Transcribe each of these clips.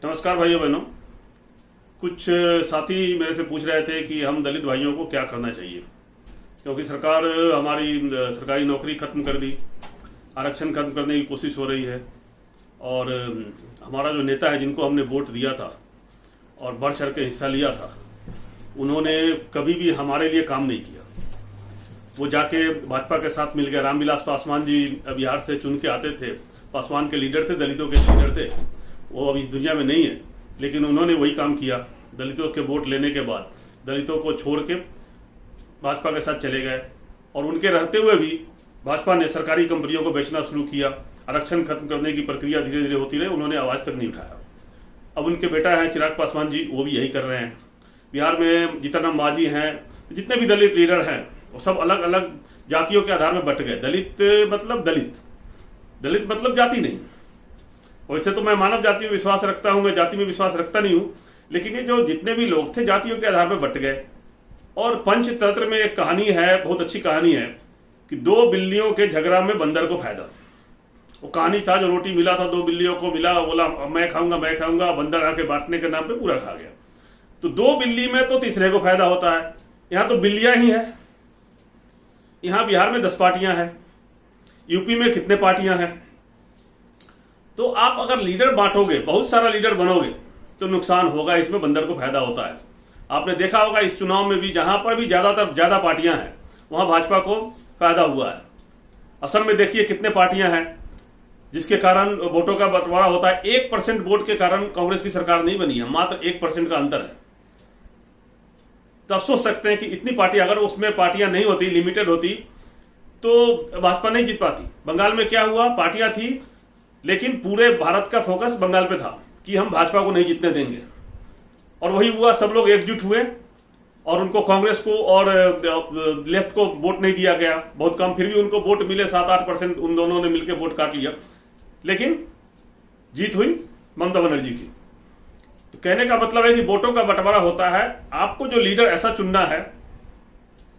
नमस्कार भाइयों बहनों। कुछ साथी मेरे से पूछ रहे थे कि हम दलित भाइयों को क्या करना चाहिए, क्योंकि सरकार हमारी सरकारी नौकरी खत्म कर दी, आरक्षण खत्म करने की कोशिश हो रही है और हमारा जो नेता है जिनको हमने वोट दिया था और बढ़ चढ़ के हिस्सा लिया था, उन्होंने कभी भी हमारे लिए काम नहीं किया। वो जाके भाजपा के साथ मिल गए। रामविलास पासवान जी बिहार से चुन के आते थे, पासवान के लीडर थे, दलितों के लीडर थे। वो अब इस दुनिया में नहीं है, लेकिन उन्होंने वही काम किया। दलितों के वोट लेने के बाद दलितों को छोड़ के भाजपा के साथ चले गए और उनके रहते हुए भी भाजपा ने सरकारी कंपनियों को बेचना शुरू किया। आरक्षण खत्म करने की प्रक्रिया धीरे धीरे होती रही, उन्होंने आवाज तक नहीं उठाया। अब उनके बेटा है चिराग पासवान जी, वो भी यही कर रहे हैं। बिहार में जीतन मांझी हैं, जितने भी दलित लीडर हैं वो सब अलग अलग जातियों के आधार में बट गए। दलित मतलब दलित मतलब जाति नहीं। वैसे तो मैं मानव जाति में विश्वास रखता हूं, मैं जाति में विश्वास रखता नहीं हूं, लेकिन ये जो जितने भी लोग थे जातियों के आधार पर बट गए। और पंचतंत्र में एक कहानी है, बहुत अच्छी कहानी है, कि दो बिल्लियों के झगड़ा में बंदर को फायदा। वो कहानी था, जो रोटी मिला था दो बिल्लियों को, मिला, बोला मैं खाऊंगा, बंदर आके बांटने के नाम पे पूरा खा गया। तो दो बिल्ली में तो तीसरे को फायदा होता है। यहां तो बिल्लियां ही है। यहां बिहार में 10 पार्टियां हैं, यूपी में कितने पार्टियां हैं। तो आप अगर लीडर बांटोगे, बहुत सारा लीडर बनोगे, तो नुकसान होगा, इसमें बंदर को फायदा होता है। आपने देखा होगा इस चुनाव में भी, जहां पर भी ज्यादा पार्टियां हैं वहां भाजपा को फायदा हुआ है। असम में देखिए कितने पार्टियां हैं, जिसके कारण वोटों का बंटवारा होता है। 1% वोट के कारण कांग्रेस की सरकार नहीं बनी है, मात्र 1% का अंतर है। तो आप सोच सकते हैं कि इतनी पार्टी, अगर उसमें पार्टियां नहीं होती, लिमिटेड होती, तो भाजपा नहीं जीत पाती। बंगाल में क्या हुआ, पार्टियां थी लेकिन पूरे भारत का फोकस बंगाल पे था कि हम भाजपा को नहीं जीतने देंगे, और वही हुआ। सब लोग एकजुट हुए और उनको, कांग्रेस को और लेफ्ट को वोट नहीं दिया गया, बहुत कम, फिर भी उनको वोट मिले 7-8%, उन दोनों ने मिलकर वोट काट लिया, लेकिन जीत हुई ममता बनर्जी की। तो कहने का मतलब है कि वोटों का बंटवारा होता है। आपको जो लीडर ऐसा चुनना है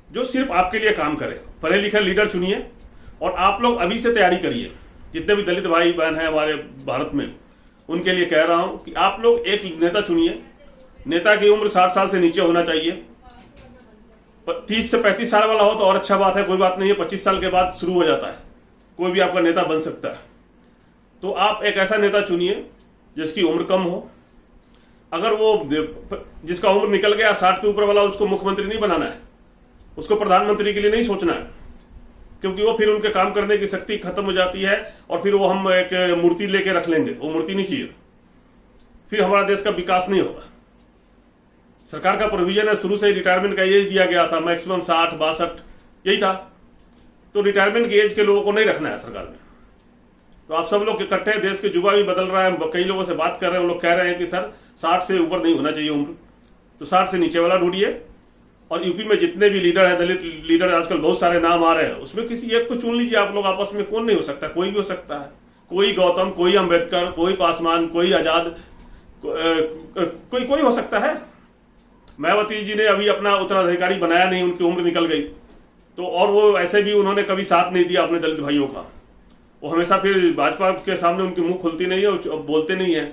जो सिर्फ आपके लिए काम करे, पढ़े लिखे लीडर चुनिए। और आप लोग अभी से तैयारी करिए, जितने भी दलित भाई बहन हैं हमारे भारत में, उनके लिए कह रहा हूं कि आप लोग एक नेता चुनिए। नेता की उम्र 60 साल से नीचे होना चाहिए। 30 से 35 साल वाला हो तो और अच्छा बात है, कोई बात नहीं है। 25 साल के बाद शुरू हो जाता है, कोई भी आपका नेता बन सकता है। तो आप एक ऐसा नेता चुनिए जिसकी उम्र कम हो। अगर वो जिसका उम्र निकल गया 60 के ऊपर वाला, उसको मुख्यमंत्री नहीं बनाना है, उसको प्रधानमंत्री के लिए नहीं सोचना है, क्योंकि वो फिर उनके काम करने की शक्ति खत्म हो जाती है और फिर वो हम एक मूर्ति लेके रख लेंगे। वो मूर्ति नहीं चाहिए, फिर हमारा देश का विकास नहीं होगा। सरकार का प्रोविजन है, शुरू से रिटायरमेंट का एज दिया गया था, मैक्सिमम 60-62 यही था। तो रिटायरमेंट की एज के लोगों को नहीं रखना है सरकार में। तो आप सब लोग इकट्ठे, देश के युवा भी बदल रहा है, कई लोगों से बात कर रहे हैं, वो लोग कह रहे हैं कि सर 60 से ऊपर नहीं होना चाहिए उम्र, तो 60 से नीचे वाला ढूंढिए। और यूपी में जितने भी लीडर है, दलित लीडर, आजकल बहुत सारे नाम आ रहे हैं, उसमें किसी एक को चुन लीजिए आप लोग आपस में। कौन नहीं हो सकता, कोई भी हो सकता है। कोई गौतम, कोई अंबेडकर, कोई पासवान, कोई आजाद, कोई हो सकता है। मायावती जी ने अभी अपना उत्तराधिकारी बनाया नहीं, उनकी उम्र निकल गई तो, और वो ऐसे भी उन्होंने कभी साथ नहीं दिया अपने दलित भाइयों का। वो हमेशा फिर भाजपा के सामने उनकी मुंह खुलती नहीं है और बोलते नहीं है।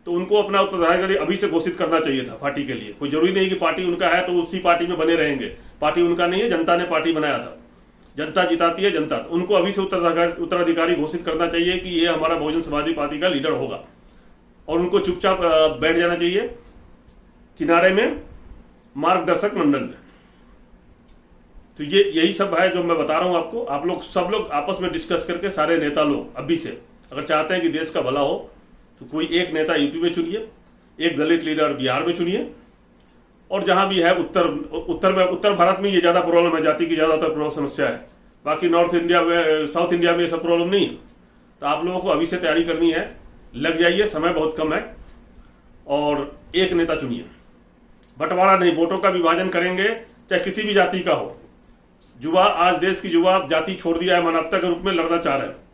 तो उनको अपना उत्तराधिकारी अभी से घोषित करना चाहिए था पार्टी के लिए। कोई जरूरी नहीं कि पार्टी उनका है तो उसी पार्टी में बने रहेंगे। पार्टी उनका नहीं है, जनता ने पार्टी बनाया था, जनता जिताती है जनता। तो उनको अभी से उत्तराधिकारी घोषित करना चाहिए कि ये हमारा बहुजन समाजवादी पार्टी का लीडर होगा, और उनको चुपचाप बैठ जाना चाहिए किनारे में, मार्गदर्शक मंडल में। तो ये यही सब है जो मैं बता रहा हूं आपको। आप लोग सब लोग आपस में डिस्कस करके, सारे नेता लोग अभी से, अगर चाहते हैं कि देश का भला हो, तो कोई एक नेता यूपी में चुनिए, एक दलित लीडर बिहार में चुनिए, और जहां भी है उत्तर भारत में ये ज्यादा प्रॉब्लम है, जाति की ज्यादातर समस्या है। बाकी नॉर्थ इंडिया में, साउथ इंडिया में ये सब प्रॉब्लम नहीं है। तो आप लोगों को अभी से तैयारी करनी है, लग जाइए, समय बहुत कम है, और एक नेता चुनिए। बंटवारा नहीं, वोटों का विभाजन करेंगे, चाहे किसी भी जाति का हो। युवा, आज देश की युवा जाति छोड़ दिया है, मानवता के रूप में लड़ना चाह रहे हैं।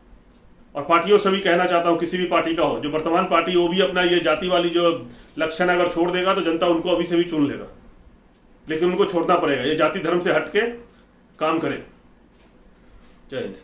और पार्टियों से भी कहना चाहता हूं, किसी भी पार्टी का हो, जो वर्तमान पार्टी, वो भी अपना ये जाति वाली जो लक्षण अगर छोड़ देगा तो जनता उनको अभी से भी चुन लेगा। लेकिन उनको छोड़ना पड़ेगा, ये जाति धर्म से हटके काम करे। जय हिंद।